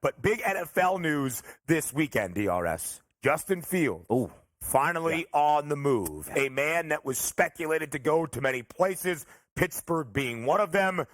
But big NFL news this weekend, DRS. Justin Fields. Finally on the move. A man that was speculated to go to many places, Pittsburgh being one of them.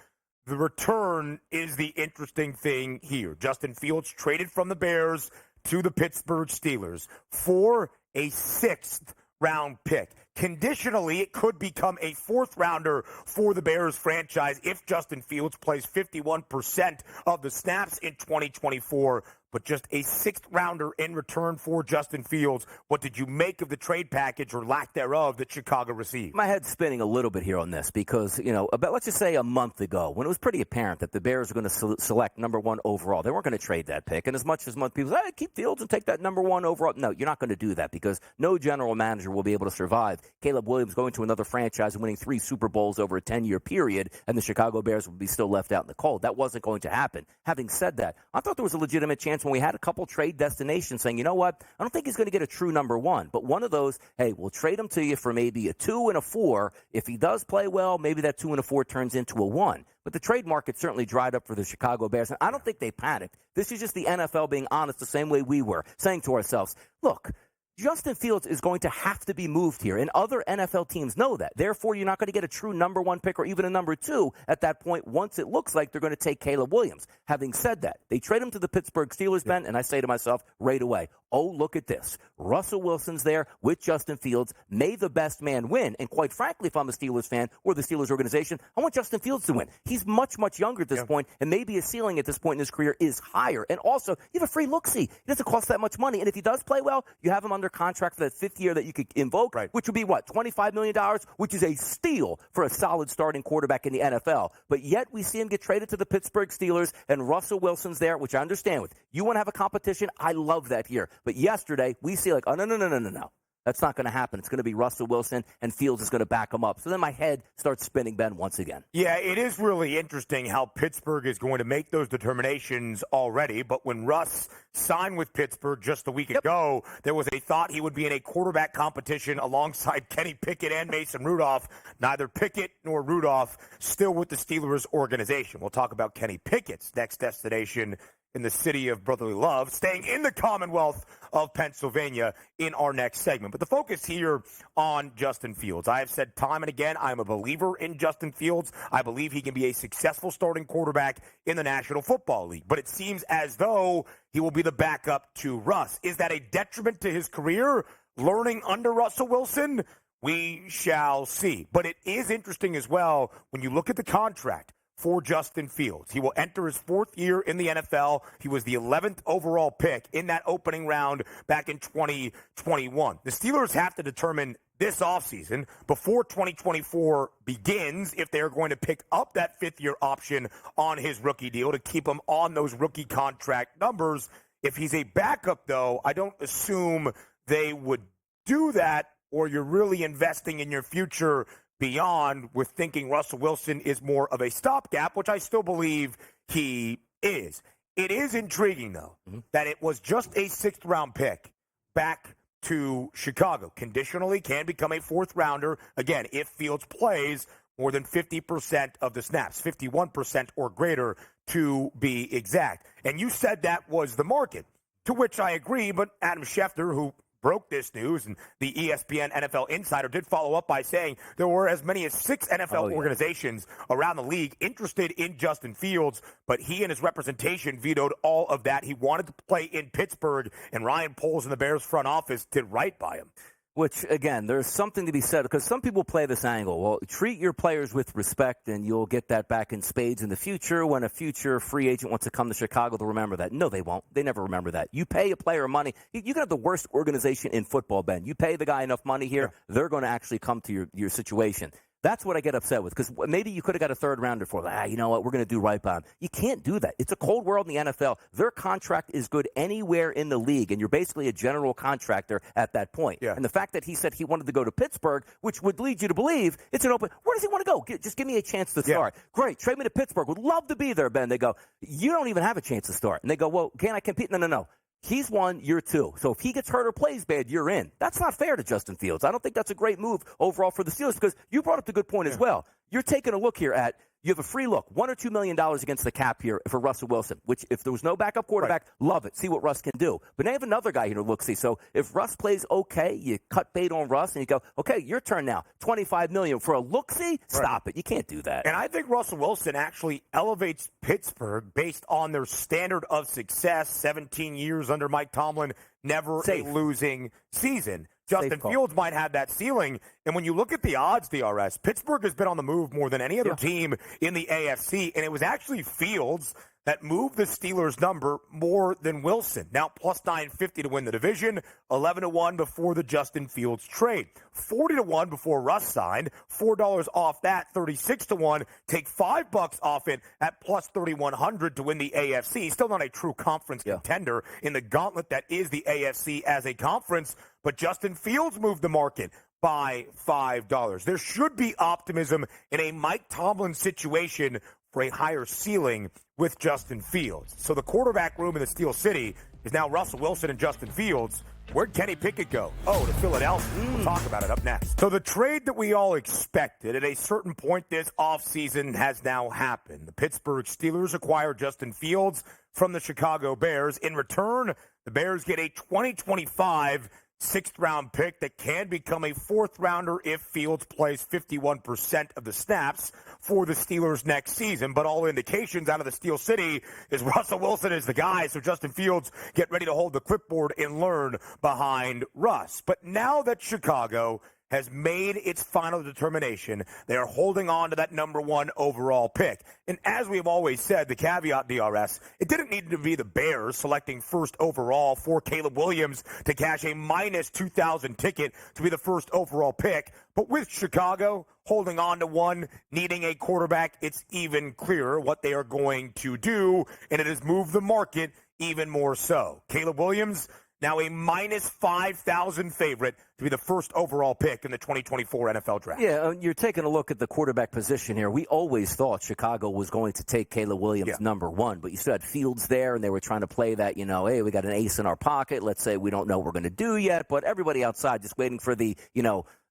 The return is the interesting thing here. Justin Fields traded from the Bears to the Pittsburgh Steelers for a 6th-round pick. Conditionally, it could become a 4th-rounder for the Bears franchise if Justin Fields plays 51% of the snaps in 2024. But just a 6th-rounder in return for Justin Fields. What did you make of the trade package or lack thereof that Chicago received? My head's spinning a little bit here on this because, about let's just say a month ago when it was pretty apparent that the Bears were going to select number 1 overall. They weren't going to trade that pick. And as much as most people say, keep Fields and take that number 1 overall. No, you're not going to do that because no general manager will be able to survive Caleb Williams going to another franchise and winning 3 Super Bowls over a 10-year period, and the Chicago Bears would be still left out in the cold. That wasn't going to happen. Having said that, I thought there was a legitimate chance when we had a couple trade destinations saying, you know what, I don't think he's going to get a true number 1. But one of those, hey, we'll trade him to you for maybe a 2 and a 4. If he does play well, maybe that 2 and a 4 turns into a 1. But the trade market certainly dried up for the Chicago Bears. And I don't think they panicked. This is just the NFL being honest the same way we were, saying to ourselves, look, Justin Fields is going to have to be moved here, and other NFL teams know that. Therefore, you're not going to get a true number 1 pick or even a number 2 at that point once it looks like they're going to take Caleb Williams. Having said that, they trade him to the Pittsburgh Steelers, Ben, and I say to myself right away, oh, look at this. Russell Wilson's there with Justin Fields. May the best man win. And quite frankly, if I'm a Steelers fan or the Steelers organization, I want Justin Fields to win. He's much, much younger at this point, and maybe his ceiling at this point in his career is higher. And also, you have a free look-see. It doesn't cost that much money. And if he does play well, you have him under contract for that 5th year that you could invoke, which would be, what, $25 million, which is a steal for a solid starting quarterback in the NFL. But yet we see him get traded to the Pittsburgh Steelers, and Russell Wilson's there, which I understand with. You want to have a competition? I love that here. But yesterday, we see oh, no. That's not going to happen. It's going to be Russell Wilson, and Fields is going to back him up. So then my head starts spinning, Ben, once again. Yeah, it is really interesting how Pittsburgh is going to make those determinations already. But when Russ signed with Pittsburgh just a week ago, there was a thought he would be in a quarterback competition alongside Kenny Pickett and Mason Rudolph. Neither Pickett nor Rudolph still with the Steelers organization. We'll talk about Kenny Pickett's next destination in the city of brotherly love, staying in the Commonwealth of Pennsylvania in our next segment. But the focus here on Justin Fields. I have said time and again, I'm a believer in Justin Fields. I believe he can be a successful starting quarterback in the National Football League. But it seems as though he will be the backup to Russ. Is that a detriment to his career, learning under Russell Wilson? We shall see. But it is interesting as well when you look at the contract for Justin Fields. He will enter his 4th year in the NFL. He was the 11th overall pick in that opening round back in 2021. The Steelers have to determine this offseason before 2024 begins if they're going to pick up that 5th-year option on his rookie deal to keep him on those rookie contract numbers. If he's a backup, though, I don't assume they would do that, or you're really investing in your future beyond with thinking Russell Wilson is more of a stopgap, which I still believe he is. It is intriguing, though, that it was just a 6th-round pick back to Chicago. Conditionally can become a 4th-rounder, again, if Fields plays more than 50% of the snaps, 51% or greater to be exact. And you said that was the market, to which I agree, but Adam Schefter, who broke this news, and the ESPN NFL Insider did follow up by saying there were as many as 6 NFL organizations around the league interested in Justin Fields, but he and his representation vetoed all of that. He wanted to play in Pittsburgh, and Ryan Poles in the Bears front office did right by him. Which, again, there's something to be said, because some people play this angle. Well, treat your players with respect, and you'll get that back in spades in the future when a future free agent wants to come to Chicago to remember that. No, they won't. They never remember that. You pay a player money. You can have the worst organization in football, Ben. You pay the guy enough money here, they're going to actually come to your situation. That's what I get upset with, because maybe you could have got a 3rd-rounder for, you know what, we're going to do right by him. You can't do that. It's a cold world in the NFL. Their contract is good anywhere in the league, and you're basically a general contractor at that point. And the fact that he said he wanted to go to Pittsburgh, which would lead you to believe it's an open, where does he want to go? Just give me a chance to start. Great, trade me to Pittsburgh. Would love to be there, Ben. They go, you don't even have a chance to start. And they go, well, can I compete? No. He's 1, you're 2. So if he gets hurt or plays bad, you're in. That's not fair to Justin Fields. I don't think that's a great move overall for the Steelers, because you brought up the good point as well. You're taking a look here at, You have a free look, $1 or $2 million against the cap here for Russell Wilson, which if there was no backup quarterback, love it. See what Russ can do. But now you have another guy here to look see. So if Russ plays okay, you cut bait on Russ and you go, okay, your turn now. $25 million for a look-see? Stop it. You can't do that. And I think Russell Wilson actually elevates Pittsburgh based on their standard of success, 17 years under Mike Tomlin, never a losing season. Justin Fields might have that ceiling. And when you look at the odds, DRS, Pittsburgh has been on the move more than any other team in the AFC. And it was actually Fields that moved the Steelers' number more than Wilson. Now, plus 950 to win the division, 11-1 before the Justin Fields trade, 40-1 before Russ signed, $4 off that, 36-1. Take $5 off it at plus 3,100 to win the AFC. Still not a true conference contender in the gauntlet that is the AFC as a conference, but Justin Fields moved the market by $5. There should be optimism in a Mike Tomlin situation for a higher ceiling with Justin Fields. So the quarterback room in the Steel City is now Russell Wilson and Justin Fields. Where'd Kenny Pickett go? Oh, to Philadelphia. We'll talk about it up next. So the trade that we all expected at a certain point this offseason has now happened. The Pittsburgh Steelers acquire Justin Fields from the Chicago Bears. In return, the Bears get a 2025 sixth-round pick that can become a fourth-rounder if Fields plays 51% of the snaps for the Steelers next season. But all indications out of the Steel City is Russell Wilson is the guy, so Justin Fields get ready to hold the clipboard and learn behind Russ. But now that Chicago has made its final determination, they are holding on to that number 1 overall pick. And as we have always said, the caveat, DRS, it didn't need to be the Bears selecting first overall for Caleb Williams to cash a minus 2,000 ticket to be the first overall pick. But with Chicago holding on to 1, needing a quarterback, it's even clearer what they are going to do, and it has moved the market even more so. Caleb Williams, now a minus 5,000 favorite to be the first overall pick in the 2024 NFL Draft. Yeah, you're taking a look at the quarterback position here. We always thought Chicago was going to take Caleb Williams number 1, but you still had Fields there, and they were trying to play that, hey, we got an ace in our pocket. Let's say we don't know what we're going to do yet, but everybody outside just waiting for the,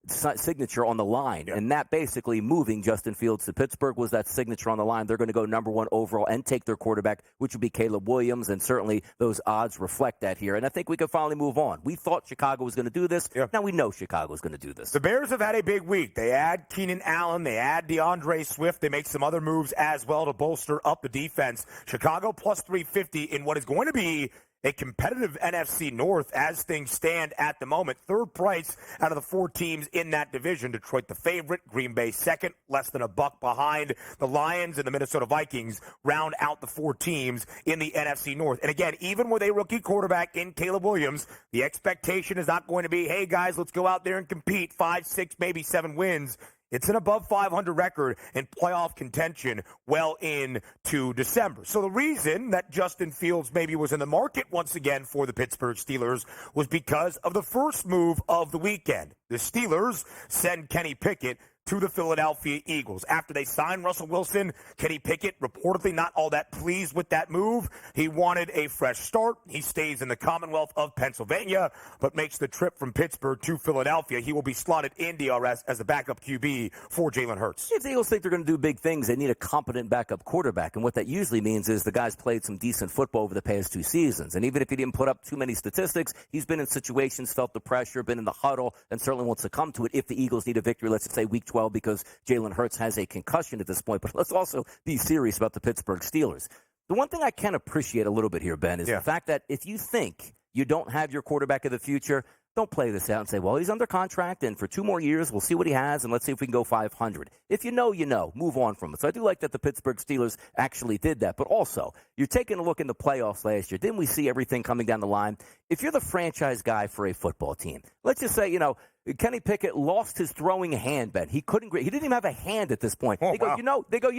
signature on the line. And that basically moving Justin Fields to Pittsburgh was that signature on the line. They're going to go number 1 overall and take their quarterback, which would be Caleb Williams, and certainly those odds reflect that here. And I think we can finally move on. We thought Chicago was going to do this. Now we know Chicago is going to do this. The Bears have had a big week. They add Keenan Allen. They add DeAndre Swift. They make some other moves as well to bolster up the defense. Chicago plus 350 in what is going to be a competitive NFC North as things stand at the moment. Third price out of the 4 teams in that division. Detroit the favorite, Green Bay second, less than $1 behind. The Lions and the Minnesota Vikings round out the 4 teams in the NFC North. And again, even with a rookie quarterback in Caleb Williams, the expectation is not going to be, hey guys, let's go out there and compete 5, 6, maybe 7 wins. It's an above 500 record and playoff contention well into December. So the reason that Justin Fields maybe was in the market once again for the Pittsburgh Steelers was because of the first move of the weekend. The Steelers send Kenny Pickett to the Philadelphia Eagles. After they signed Russell Wilson, Kenny Pickett reportedly not all that pleased with that move. He wanted a fresh start. He stays in the Commonwealth of Pennsylvania, but makes the trip from Pittsburgh to Philadelphia. He will be slotted in DRS as the backup QB for Jalen Hurts. If the Eagles think they're going to do big things, they need a competent backup quarterback. And what that usually means is the guy's played some decent football over the past 2 seasons. And even if he didn't put up too many statistics, he's been in situations, felt the pressure, been in the huddle, and certainly wants to come to it if the Eagles need a victory, let's say week 12, because Jalen Hurts has a concussion at this point. But let's also be serious about the Pittsburgh Steelers. The one thing I can appreciate a little bit here, Ben, is the fact that if you think you don't have your quarterback of the future, don't play this out and say, well, he's under contract, and for 2 more years, we'll see what he has, and let's see if we can go 500. If you know, you know. Move on from it. So I do like that the Pittsburgh Steelers actually did that. But also, you're taking a look in the playoffs last year. Didn't we see everything coming down the line? If you're the franchise guy for a football team, let's just say, Kenny Pickett lost his throwing hand, Ben. He didn't even have a hand at this point. They go, you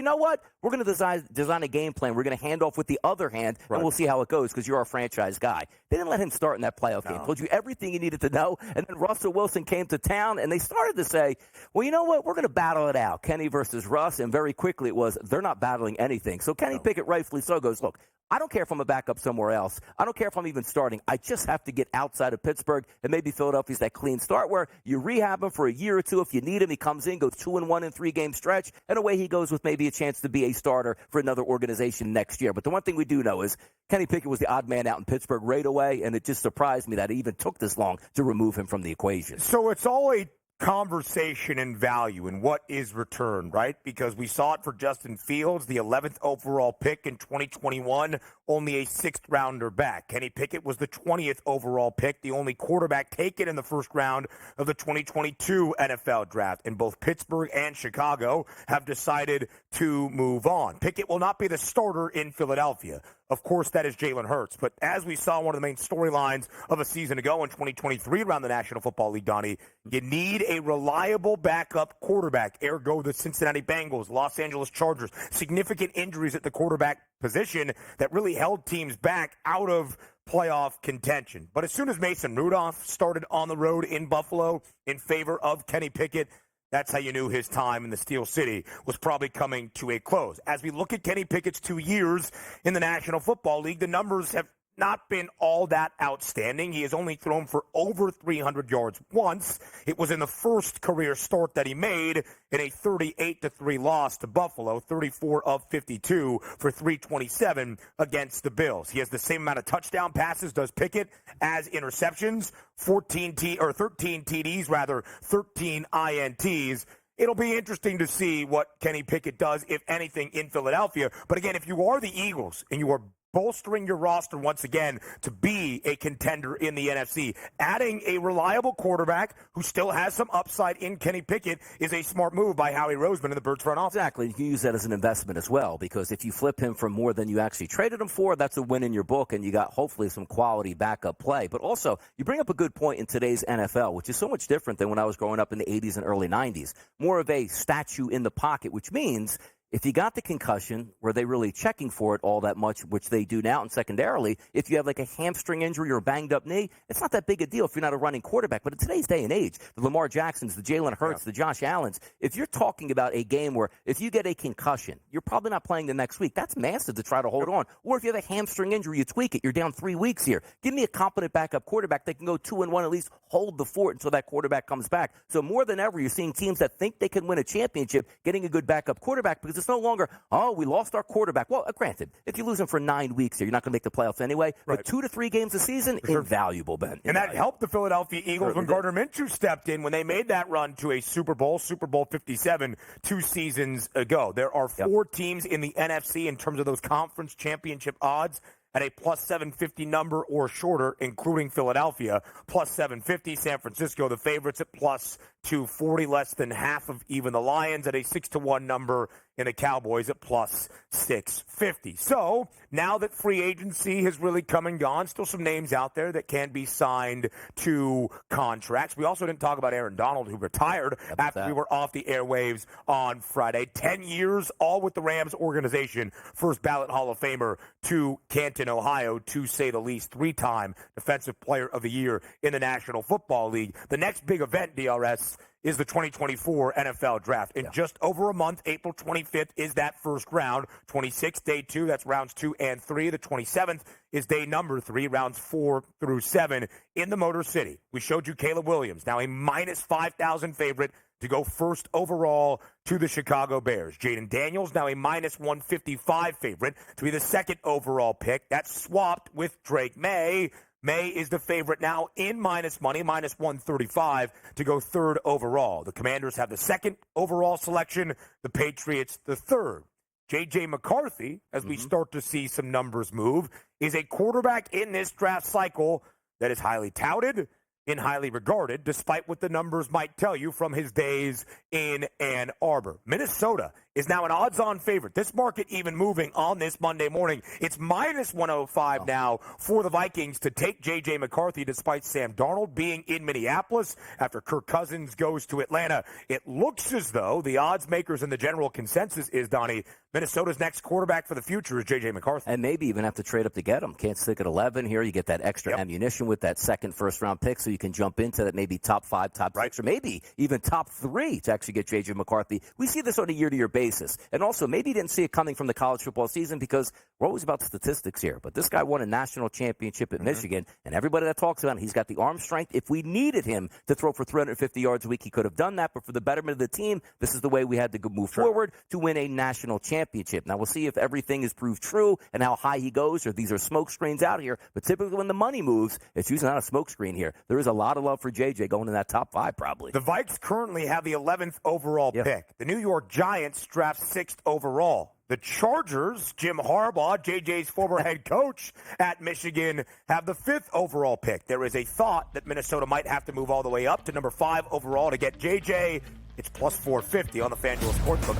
know what? We're going to design a game plan. We're going to hand off with the other hand, and we'll see how it goes because you're our franchise guy. They didn't let him start in that playoff game. Told you everything you needed to know, and then Russell Wilson came to town, and they started to say, well, you know what? We're going to battle it out, Kenny versus Russ, and very quickly it was they're not battling anything. So Kenny Pickett, rightfully so, goes, look, I don't care if I'm a backup somewhere else. I don't care if I'm even starting. I just have to get outside of Pittsburgh, and maybe Philadelphia's that clean start where you rehab him for a year or two. If you need him, he comes in, goes 2-1 in 3-game stretch, and away he goes with maybe a chance to be a starter for another organization next year. But the one thing we do know is Kenny Pickett was the odd man out in Pittsburgh right away, and it just surprised me that it even took this long to remove him from the equation. So it's all a conversation and value and what is returned, right? Because we saw it for Justin Fields, the 11th overall pick in 2021, only a 6th rounder back. Kenny Pickett was the 20th overall pick, the only quarterback taken in the first round of the 2022 NFL draft. And both Pittsburgh and Chicago have decided to move on. Pickett will not be the starter in Philadelphia. Of course, that is Jalen Hurts. But as we saw one of the main storylines of a season ago in 2023 around the National Football League, Donnie, you need a reliable backup quarterback, ergo the Cincinnati Bengals, Los Angeles Chargers. Significant injuries at the quarterback position that really held teams back out of playoff contention. But as soon as Mason Rudolph started on the road in Buffalo in favor of Kenny Pickett, that's how you knew his time in the Steel City was probably coming to a close. As we look at Kenny Pickett's 2 years in the National Football League, the numbers have not been all that outstanding. He has only thrown for over 300 yards once. It was in the first career start that he made in a 38-3 loss to Buffalo, 34 of 52 for 327 against the Bills. He has the same amount of touchdown passes, does Pickett, as interceptions, 13 TDs, 13 INTs. It'll be interesting to see what Kenny Pickett does, if anything, in Philadelphia. But again, if you are the Eagles and you are bolstering your roster once again to be a contender in the NFC, adding a reliable quarterback who still has some upside in Kenny Pickett is a smart move by Howie Roseman and the Birds front office. Exactly. You can use that as an investment as well, because if you flip him for more than you actually traded him for, that's a win in your book, and you got hopefully some quality backup play. But also, you bring up a good point in today's NFL, which is so much different than when I was growing up in the 80s and early 90s. More of a statue in the pocket, which means if you got the concussion, were they really checking for it all that much, which they do now? And secondarily, if you have like a hamstring injury or a banged-up knee, it's not that big a deal if you're not a running quarterback. But in today's day and age, the Lamar Jacksons, the Jalen Hurts, the Josh Allens, if you're talking about a game where if you get a concussion, you're probably not playing the next week. That's massive to try to hold on. Or if you have a hamstring injury, you tweak it, you're down 3 weeks here. Give me a competent backup quarterback that can go 2-1, at least hold the fort until that quarterback comes back. So more than ever, you're seeing teams that think they can win a championship getting a good backup quarterback, because it's no longer, oh, we lost our quarterback. Well, granted, if you lose him for 9 weeks here, you're not going to make the playoffs anyway. Right. But 2 to 3 games a season, invaluable, Ben. And that helped the Philadelphia Eagles when Gardner Minshew stepped in when they made that run to a Super Bowl 57, 2 seasons ago. There are 4 teams in the NFC in terms of those conference championship odds at a plus 750 number or shorter, including Philadelphia, plus 750. San Francisco, the favorites, at plus 240, less than half of even the Lions at a 6-1 number, and the Cowboys at plus 650. So now that free agency has really come and gone, still some names out there that can be signed to contracts. We also didn't talk about Aaron Donald, who retired after we were off the airwaves on Friday. 10 years, all with the Rams organization. First ballot Hall of Famer to Canton, Ohio, to say the least. 3-time Defensive Player of the Year in the National Football League. The next big event, DRS, is the 2024 NFL Draft. In just over a month, April 25th is that first round. 26th, day 2, that's rounds 2 and 3. The 27th is day number 3, rounds 4 through 7 in the Motor City. We showed you Caleb Williams, now a minus 5,000 favorite to go first overall to the Chicago Bears. Jaden Daniels, now a minus 155 favorite to be the second overall pick. That's swapped with Drake May. May is the favorite now in minus money, minus 135 to go third overall. The Commanders have the second overall selection, the Patriots the third. J.J. McCarthy, as we start to see some numbers move, is a quarterback in this draft cycle that is highly touted and highly regarded, despite what the numbers might tell you from his days in Ann Arbor. Minnesota is now an odds-on favorite. This market even moving on this Monday morning. It's minus 105 now for the Vikings to take J.J. McCarthy, despite Sam Darnold being in Minneapolis after Kirk Cousins goes to Atlanta. It looks as though the odds makers and the general consensus is, Donnie, Minnesota's next quarterback for the future is J.J. McCarthy. And maybe even have to trade up to get him. Can't stick at 11 here. You get that extra ammunition with that second first-round pick, so you can jump into that maybe top 5, top 6, or maybe even top 3 to actually get J.J. McCarthy. We see this on a year-to-year basis. basis. And also, maybe he didn't see it coming from the college football season because we're always about statistics here. But this guy won a national championship at Michigan, and everybody that talks about him, he's got the arm strength. If we needed him to throw for 350 yards a week, he could have done that. But for the betterment of the team, this is the way we had to move forward to win a national championship. Now, we'll see if everything is proved true and how high he goes, or these are smoke screens out here. But typically when the money moves, it's usually not a smoke screen here. There is a lot of love for JJ going in that top 5 probably. The Vikes currently have the 11th overall pick. The New York Giants draft 6th overall. The Chargers, Jim Harbaugh, JJ's former head coach at Michigan, have the 5th overall pick. There is a thought that Minnesota might have to move all the way up to number 5 overall to get JJ. It's plus 450 on the FanDuel Sportsbook.